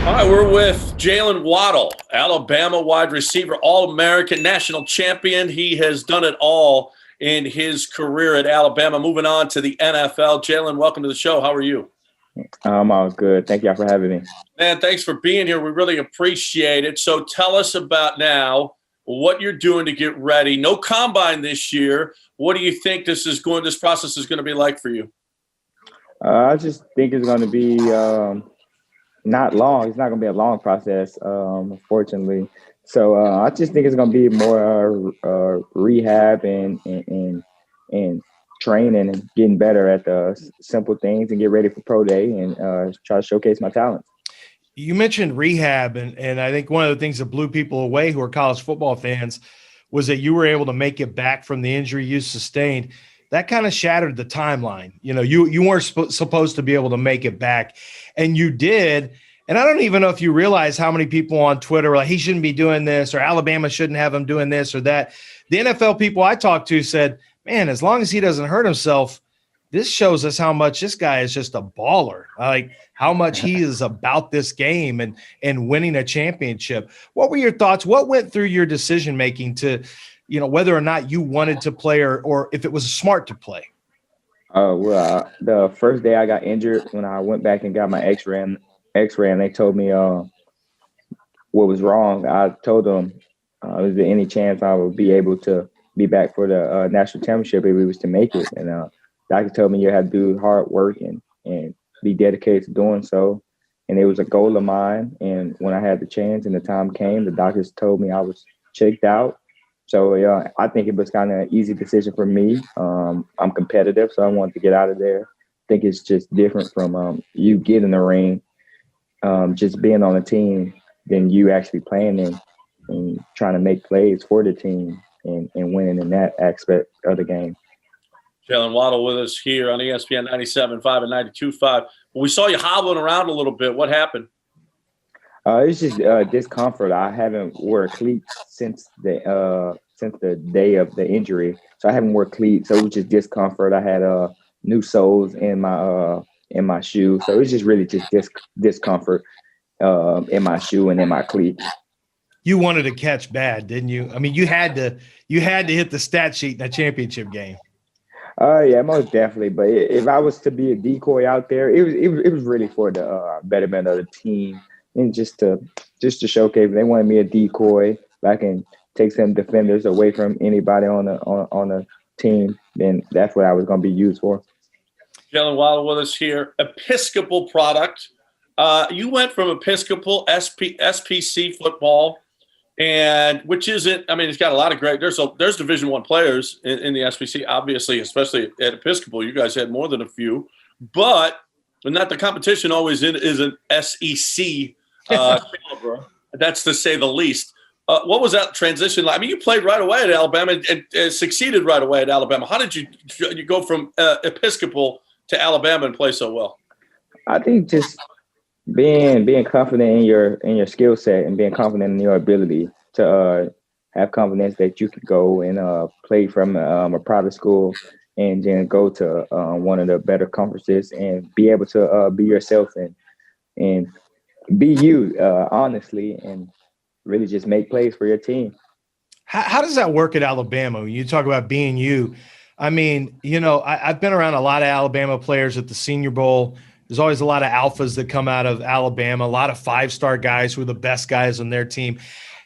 All right, we're with Jaylen Waddle, Alabama wide receiver, All-American, national champion. He has done it all in his career at Alabama. Moving on to the NFL. Jaylen, welcome to the show. How are you? All good. Thank y'all for having me. Man, thanks for being here. We really appreciate it. So tell us about now what you're doing to get ready. No combine this year. What do you think this process is going to be like for you? I just think it's going to be not long. It's not going to be a long process, unfortunately. So I just think it's going to be more rehab and training and getting better at the simple things and get ready for pro day and try to showcase my talents. You mentioned rehab, and I think one of the things that blew people away who are college football fans was that you were able to make it back from the injury you sustained. That kind of shattered the timeline. You know, you weren't supposed to be able to make it back, and you did. And I don't even know if you realize how many people on Twitter are like, he shouldn't be doing this, or Alabama shouldn't have him doing this or that. The NFL people I talked to said, man, as long as he doesn't hurt himself, this shows us how much this guy is just a baller, like how much he is about this game and winning a championship. What were your thoughts? What went through your decision-making to, you know, whether or not you wanted to play or if it was smart to play? The first day I got injured, when I went back and got my x-ray and they told me what was wrong, I told them, is there any chance I would be able to be back for the national championship if we was to make it? And doctor told me you had to do hard work and be dedicated to doing so. And it was a goal of mine. And when I had the chance and the time came, the doctors told me I was checked out. So I think it was kind of an easy decision for me. I'm competitive, so I wanted to get out of there. I think it's just different from you get in the ring, just being on a team, than you actually playing and trying to make plays for the team and winning in that aspect of the game. Jaylen Waddle with us here on ESPN 97.5 and 92.5. We saw you hobbling around a little bit. What happened? It's just discomfort. I haven't wore cleats since the day of the injury, so I haven't wore cleats. So it was just discomfort. I had new soles in my shoe, so it's just really just discomfort in my shoe and in my cleat. You wanted to catch bad, didn't you? I mean, you had to hit the stat sheet in a championship game. Yeah, most definitely. But if I was to be a decoy out there, it was really for the betterment of the team and just to showcase. If they wanted me a decoy, I can take some defenders away from anybody on the team, then that's what I was going to be used for. Jaylen Waddle with us here. Episcopal product. You went from Episcopal SPC football, and which isn't. I mean, it's got a lot of great. There's Division I players in the SPC, obviously, especially at Episcopal. You guys had more than a few, but not the competition always is an SEC caliber. That's to say the least. What was that transition like? I mean, you played right away at Alabama and succeeded right away at Alabama. How did you go from Episcopal to Alabama and play so well? I think just being confident in your skill set and being confident in your ability to have confidence that you could go and play from a private school and then go to one of the better conferences and be able to be yourself and be you, honestly, and really just make plays for your team. How does that work at Alabama when you talk about being you? I mean, you know, I've been around a lot of Alabama players at the Senior Bowl. There's always a lot of alphas that come out of Alabama, a lot of five-star guys who are the best guys on their team.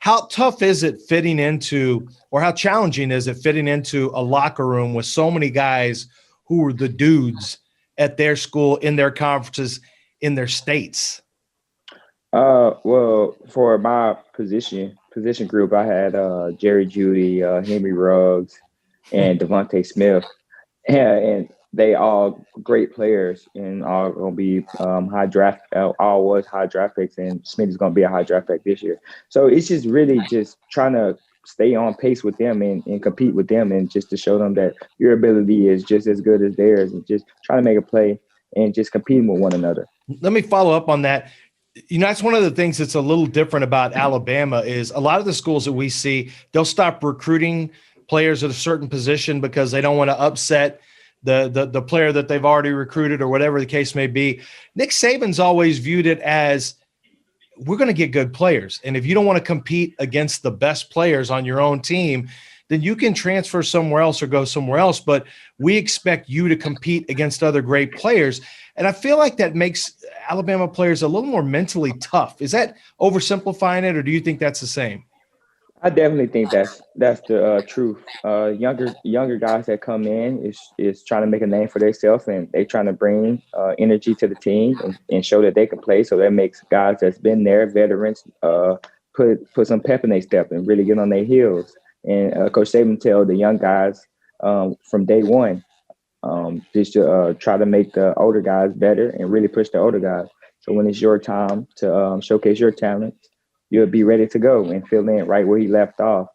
How tough is it fitting into, or how challenging is it fitting into a locker room with so many guys who are the dudes at their school, in their conferences, in their states? Well, for my position group, I had Jerry Jeudy, Henry Ruggs, and Devontae Smith, and they all great players and all going to be high draft. All was high draft picks, and Smith is going to be a high draft pick this year. So it's just really just trying to stay on pace with them and compete with them, and just to show them that your ability is just as good as theirs, and just trying to make a play and just competing with one another. Let me follow up on that. You know, that's one of the things that's a little different about Alabama is a lot of the schools that we see, they'll stop recruiting players at a certain position because they don't want to upset the player that they've already recruited or whatever the case may be. Nick Saban's always viewed it as we're going to get good players. And if you don't want to compete against the best players on your own team, then you can transfer somewhere else or go somewhere else. But we expect you to compete against other great players. And I feel like that makes Alabama players a little more mentally tough. Is that oversimplifying it, or do you think that's the same? I definitely think that's the truth. Younger guys that come in is trying to make a name for themselves, and they trying to bring energy to the team and show that they can play. So that makes guys that's been there, veterans, put some pep in their step and really get on their heels. And Coach Saban tell the young guys from day one just to try to make the older guys better and really push the older guys. So when it's your time to showcase your talent, you'll be ready to go and fill in right where he left off.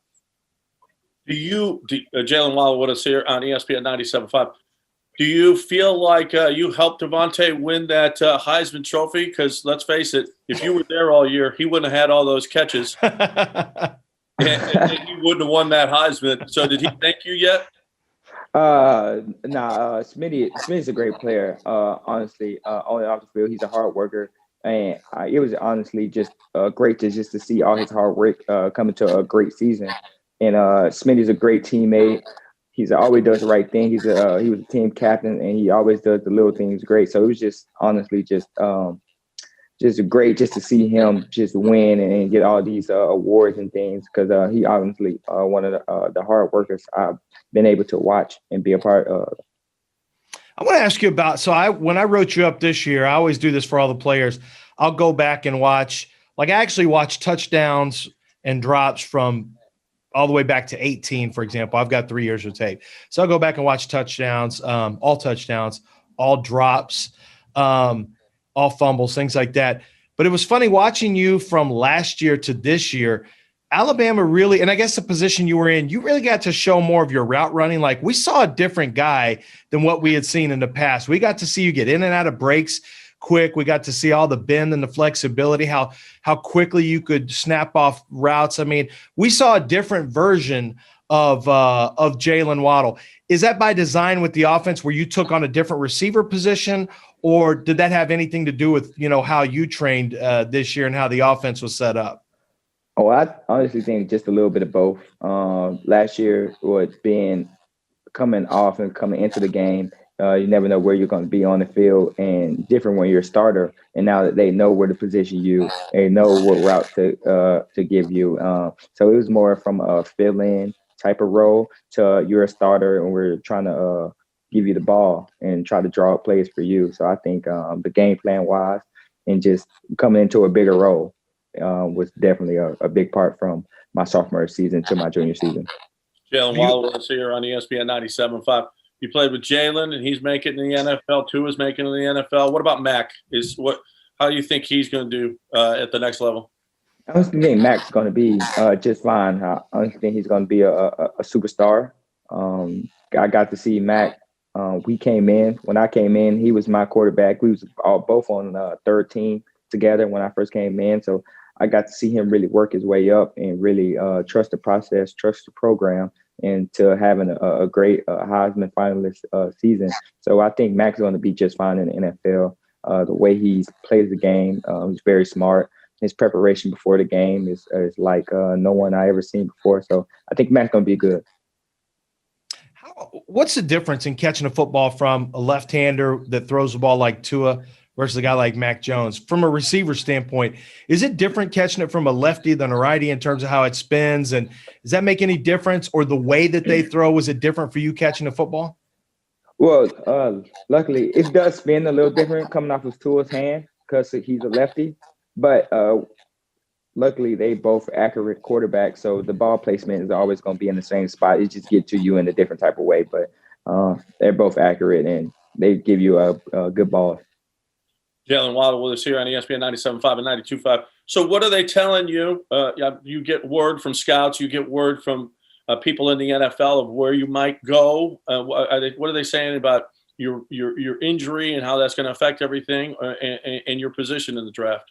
Jaylen Waddle with us here on ESPN 97.5. Do you feel like you helped Devontae win that Heisman Trophy? Because let's face it, if you were there all year, he wouldn't have had all those catches. and he wouldn't have won that Heisman. So did he thank you yet? Smitty's a great player. Honestly, on and off the field, he's a hard worker. And it was honestly just great to see all his hard work come into a great season. And Smitty's a great teammate. He's always does the right thing. He was a team captain, and he always does the little things great. So it was just honestly just great just to see him just win and get all these awards and things, because he honestly one of the hard workers I've been able to watch and be a part of. I want to ask you about, when I wrote you up this year, I always do this for all the players. I'll go back and watch, I actually watch touchdowns and drops from all the way back to 18, for example. I've got 3 years of tape. So I'll go back and watch touchdowns, all drops, all fumbles, things like that. But it was funny watching you from last year to this year. Alabama really, and I guess the position you were in, you really got to show more of your route running. Like, we saw a different guy than what we had seen in the past. We got to see you get in and out of breaks quick. We got to see all the bend and the flexibility, how quickly you could snap off routes. I mean, we saw a different version of Jaylen Waddle. Is that by design with the offense, where you took on a different receiver position, or did that have anything to do with, how you trained this year and how the offense was set up? Oh, I honestly think just a little bit of both. Last year was coming off and coming into the game. You never know where you're going to be on the field, and different when you're a starter. And now that they know where to position you, they know what route to give you. So it was more from a fill-in type of role to you're a starter, and we're trying to give you the ball and try to draw up plays for you. So I think the game plan wise and just coming into a bigger role was definitely a big part from my sophomore season to my junior season. Jaylen Waddle with us here on ESPN 97.5. You played with Jaylen, and he's making it in the NFL. Tua is making it in the NFL. What about Mac? How do you think he's going to do at the next level? I honestly think Mac's going to be just fine. I honestly think he's going to be a superstar. I got to see Mac. When I came in, he was my quarterback. We was both on the third team together when I first came in. So I got to see him really work his way up and really trust the process, trust the program, and to having a great Heisman finalist season. So I think Mac's going to be just fine in the NFL. The way he plays the game, he's very smart. His preparation before the game is like no one I ever seen before. So I think Mac's going to be good. What's the difference in catching a football from a left-hander that throws the ball like Tua versus a guy like Mac Jones? From a receiver standpoint, is it different catching it from a lefty than a righty in terms of how it spins? And does that make any difference? Or the way that they throw, was it different for you catching a football? Well, luckily, it does spin a little different coming off of Tua's hand because he's a lefty. But luckily, they both accurate quarterbacks, so the ball placement is always going to be in the same spot. It just gets to you in a different type of way. But they're both accurate, and they give you a good ball. Jaylen Waddle with us here on ESPN 97.5 and 92.5. So what are they telling you? You get word from scouts. You get word from people in the NFL of where you might go. What are they saying about your injury and how that's going to affect everything and your position in the draft?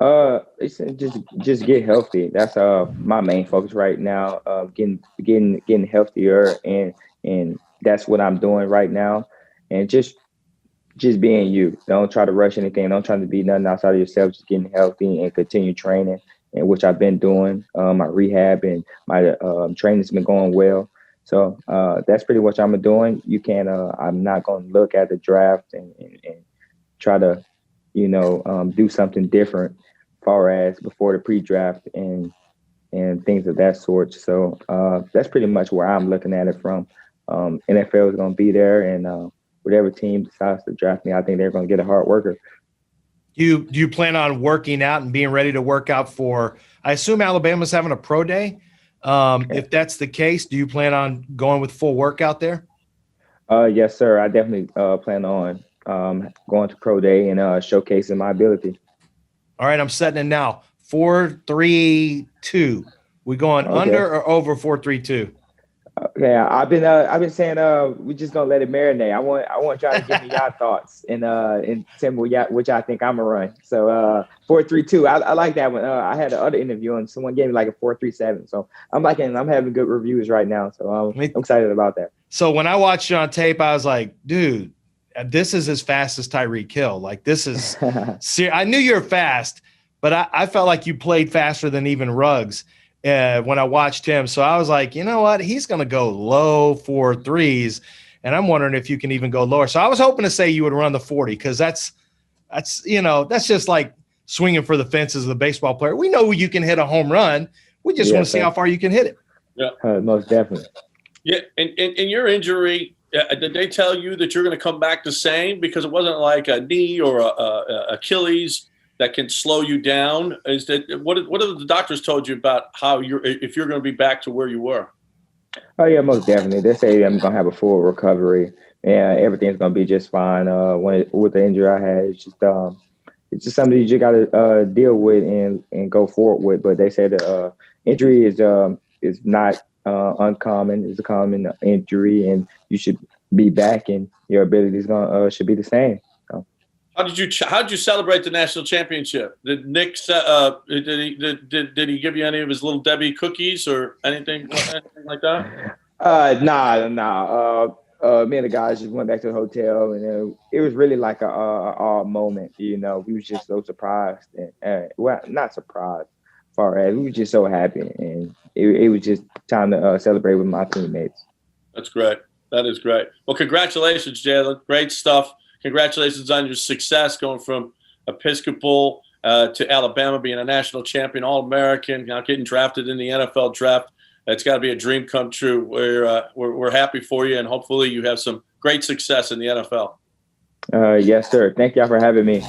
They said just get healthy. That's my main focus right now. Getting healthier, and that's what I'm doing right now. And just just being you. Don't try to rush anything. Don't try to be nothing outside of yourself. Just getting healthy and continue training, and which I've been doing. My rehab and my training's been going well. So that's pretty much I'm doing. You can't. I'm not going to look at the draft and try to, do something different, far as before the pre-draft and things of that sort. So that's pretty much where I'm looking at it from. NFL is going to be there, and whatever team decides to draft me, I think they're going to get a hard worker. Do you plan on working out and being ready to work out for? I assume Alabama's having a pro day. If that's the case, do you plan on going with full workout there? Yes, sir. I definitely plan on going to pro day and showcasing my ability. All right, I'm setting it now. 4-3-2. We going under or over 4-3-2? Yeah, I've been saying we just gonna let it marinate. I want y'all to give me y'all thoughts and tell me which I think I'm gonna run. So 4-3-2. I like that one. I had the other interview and someone gave me like a 4-3-7. So I'm having good reviews right now. So I'm excited about that. So when I watched you on tape, I was like, dude, this is as fast as Tyreek Hill. Like this is I knew you're fast, but I felt like you played faster than even Ruggs. When I watched him. So I was like, you know what? He's going to go low 4.3s. And I'm wondering if you can even go lower. So I was hoping to say you would run the 40 because that's just like swinging for the fences of the baseball player. We know you can hit a home run. We just want to see how far you can hit it. Yeah, most definitely. Yeah. And your injury, did they tell you that you're going to come back the same? Because it wasn't like a knee or a Achilles that can slow you down. Is that what have the doctors told you about how if you're going to be back to where you were? Oh yeah, most definitely. They say I'm gonna have a full recovery and everything's gonna be just fine. With the injury I had, it's just something you just gotta deal with and go forward with. But they say the injury is not uncommon. It's a common injury, and you should be back, and your abilities should be the same. How did you celebrate the national championship? Did Nick did he give you any of his little Debbie cookies or anything like that? Nah. Me and the guys just went back to the hotel, and it was really like a awe moment. We was just so surprised, and well, not surprised, far as we were just so happy, and it was just time to celebrate with my teammates. That's great. That is great. Well, congratulations, Jaylen. Great stuff. Congratulations on your success going from Episcopal to Alabama, being a national champion, All-American, now getting drafted in the NFL draft. It's got to be a dream come true. We're happy for you, and hopefully you have some great success in the NFL. Yes, sir. Thank y'all for having me.